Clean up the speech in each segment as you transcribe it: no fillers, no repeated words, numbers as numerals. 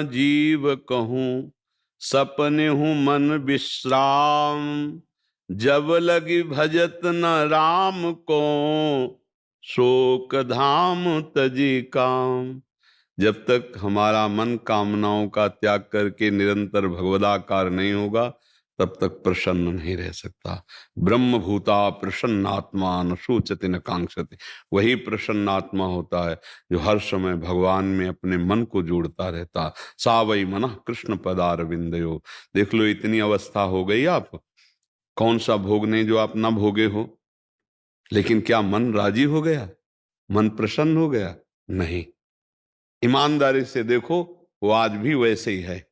जीव कहूँ सपने हूँ मन विश्राम, जब लगी भजत न राम को, शोक धाम तजी काम। जब तक हमारा मन कामनाओं का त्याग करके निरंतर भगवदाकार नहीं होगा, तब तक प्रसन्न नहीं रह सकता। ब्रह्म भूता प्रसन्नात्मा न शोचति न कांक्षति। वही प्रसन्नात्मा होता है जो हर समय भगवान में अपने मन को जोड़ता रहता। सा वै मनः कृष्ण पदारविंदयो। देख लो, इतनी अवस्था हो गई आप, कौन सा भोग नहीं जो आप ना भोगे हो, लेकिन क्या मन राजी हो गया? मन प्रसन्न हो गया? नहीं। ईमानदारी से देखो, वो आज भी वैसे ही है।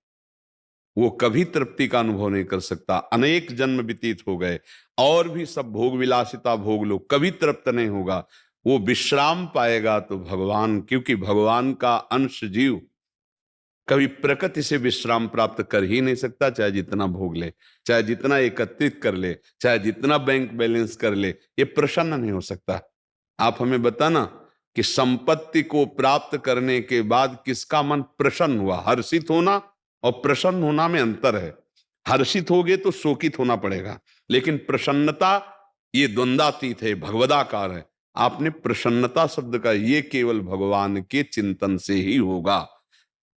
वो कभी तृप्ति का अनुभव नहीं कर सकता। अनेक जन्म व्यतीत हो गए और भी सब भोग विलासिता भोग लो, कभी तृप्त नहीं होगा। वो विश्राम पाएगा तो भगवान, क्योंकि भगवान का अंश जीव कभी प्रकृति से विश्राम प्राप्त कर ही नहीं सकता, चाहे जितना भोग ले, चाहे जितना एकत्रित कर ले, चाहे जितना बैंक बैलेंस कर ले, ये प्रसन्न नहीं हो सकता। आप हमें बताना कि संपत्ति को प्राप्त करने के बाद किसका मन प्रसन्न हुआ? हर्षित होना और प्रसन्न होना में अंतर है। हर्षित होगे तो शोकित होना पड़ेगा, लेकिन प्रसन्नता ये द्वंद्वातीत है, भगवदाकार है। आपने प्रसन्नता शब्द का ये केवल भगवान के चिंतन से ही होगा,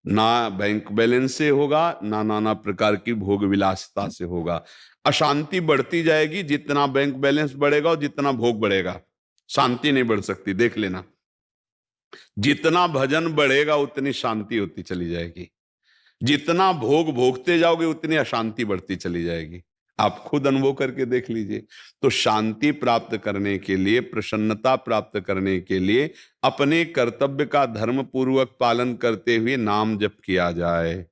ना बैंक बैलेंस से होगा, ना नाना प्रकार की भोग विलासिता से होगा। अशांति बढ़ती जाएगी जितना बैंक बैलेंस बढ़ेगा और जितना भोग बढ़ेगा, शांति नहीं बढ़ सकती। देख लेना, जितना भजन बढ़ेगा उतनी शांति होती चली जाएगी, जितना भोग भोगते जाओगे उतनी अशांति बढ़ती चली जाएगी। आप खुद अनुभव करके देख लीजिए। तो शांति प्राप्त करने के लिए, प्रसन्नता प्राप्त करने के लिए अपने कर्तव्य का धर्म पूर्वक पालन करते हुए नाम जप किया जाए।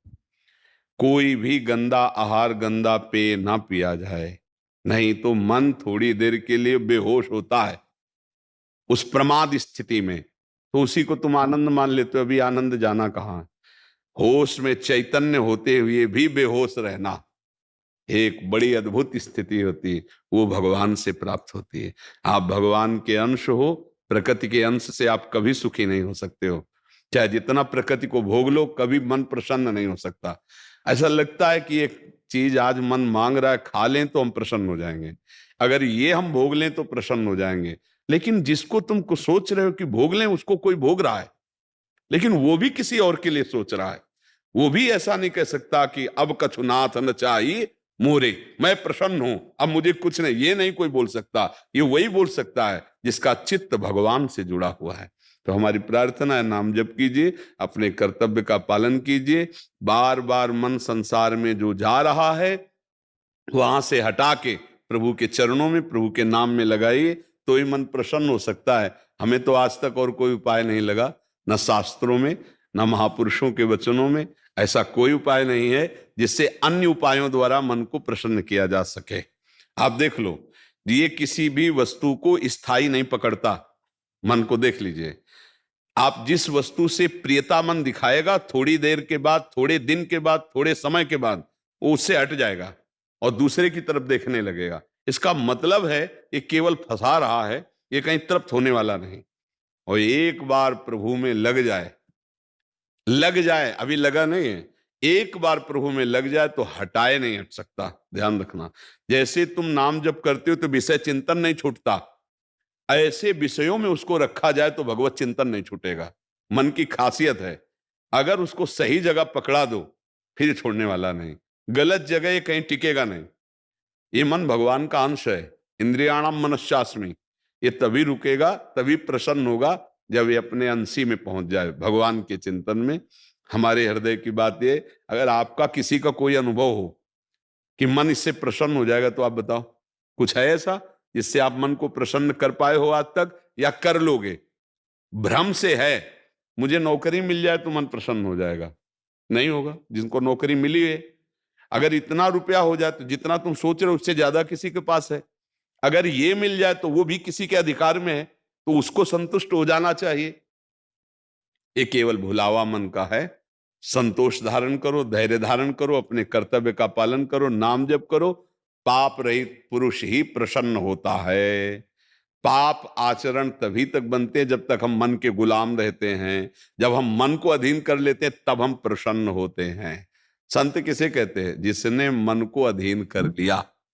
कोई भी गंदा आहार, गंदा पेय ना पिया जाए, नहीं तो मन थोड़ी देर के लिए बेहोश होता है उस प्रमाद स्थिति में, तो उसी को तुम आनंद मान लेते हो। अभी आनंद जाना कहाँ? होश में चैतन्य होते हुए भी बेहोश रहना एक बड़ी अद्भुत स्थिति होती है, वो भगवान से प्राप्त होती है। आप भगवान के अंश हो, प्रकृति के अंश से आप कभी सुखी नहीं हो सकते हो। चाहे जितना प्रकृति को भोग लो, कभी मन प्रसन्न नहीं हो सकता। ऐसा लगता है कि एक चीज आज मन मांग रहा है, खा लें तो हम प्रसन्न हो जाएंगे, अगर ये हम भोग लें तो प्रसन्न हो जाएंगे। लेकिन जिसको तुम को सोच रहे हो कि भोग लें, उसको कोई भोग रहा है, लेकिन वो भी किसी और के लिए सोच रहा है। वो भी ऐसा नहीं कह सकता कि अब कछुनाथ न चाहिए मोरे, मैं प्रसन्न हूं, अब मुझे कुछ नहीं, ये नहीं कोई बोल सकता। ये वही बोल सकता है जिसका चित्त भगवान से जुड़ा हुआ है। तो हमारी प्रार्थना है, नाम जप कीजिए, अपने कर्तव्य का पालन कीजिए। बार बार मन संसार में जो जा रहा है वहां से हटा के प्रभु के चरणों में, प्रभु के नाम में लगाइए, तो ही मन प्रसन्न हो सकता है। हमें तो आज तक और कोई उपाय नहीं लगा, न शास्त्रों में न महापुरुषों के वचनों में। ऐसा कोई उपाय नहीं है जिससे अन्य उपायों द्वारा मन को प्रसन्न किया जा सके। आप देख लो, ये किसी भी वस्तु को स्थायी नहीं पकड़ता। मन को देख लीजिए, आप जिस वस्तु से प्रियता मन दिखाएगा, थोड़ी देर के बाद, थोड़े दिन के बाद, थोड़े समय के बाद वो उससे हट जाएगा और दूसरे की तरफ देखने लगेगा। इसका मतलब है ये केवल फंसा रहा है, ये कहीं तृप्त होने वाला नहीं। और एक बार प्रभु में लग जाए, अभी लगा नहीं है, एक बार प्रभु में लग जाए तो हटाए नहीं हट सकता। ध्यान रखना, जैसे तुम नाम जप करते हो तो विषय चिंतन नहीं छूटता, ऐसे विषयों में उसको रखा जाए तो भगवत चिंतन नहीं छूटेगा। मन की खासियत है, अगर उसको सही जगह पकड़ा दो फिर छोड़ने वाला नहीं, गलत जगह ये कहीं टिकेगा नहीं। ये मन भगवान का अंश है, इंद्रियाणाम मनश्चास्मि। ये तभी रुकेगा, तभी प्रसन्न होगा जब ये अपने अंशी में पहुंच जाए, भगवान के चिंतन में। हमारे हृदय की बात ये, अगर आपका किसी का कोई अनुभव हो कि मन इससे प्रसन्न हो जाएगा, तो आप बताओ, कुछ है ऐसा जिससे आप मन को प्रसन्न कर पाए हो आज तक, या कर लोगे? भ्रम से है, मुझे नौकरी मिल जाए तो मन प्रसन्न हो जाएगा, नहीं होगा। जिनको नौकरी मिली है, अगर इतना रुपया हो जाए तो जितना तुम सोच रहे हो उससे ज्यादा किसी के पास है, अगर ये मिल जाए तो वो भी किसी के अधिकार में है, तो उसको संतुष्ट हो जाना चाहिए। ये केवल भुलावा मन का है। संतोष धारण करो, धैर्य धारण करो, अपने कर्तव्य का पालन करो, नाम जप करो। पाप रहित पुरुष ही प्रसन्न होता है। पाप आचरण तभी तक बनते हैं जब तक हम मन के गुलाम रहते हैं। जब हम मन को अधीन कर लेते हैं तब हम प्रसन्न होते हैं। संत किसे कहते हैं? जिसने मन को अधीन कर लिया।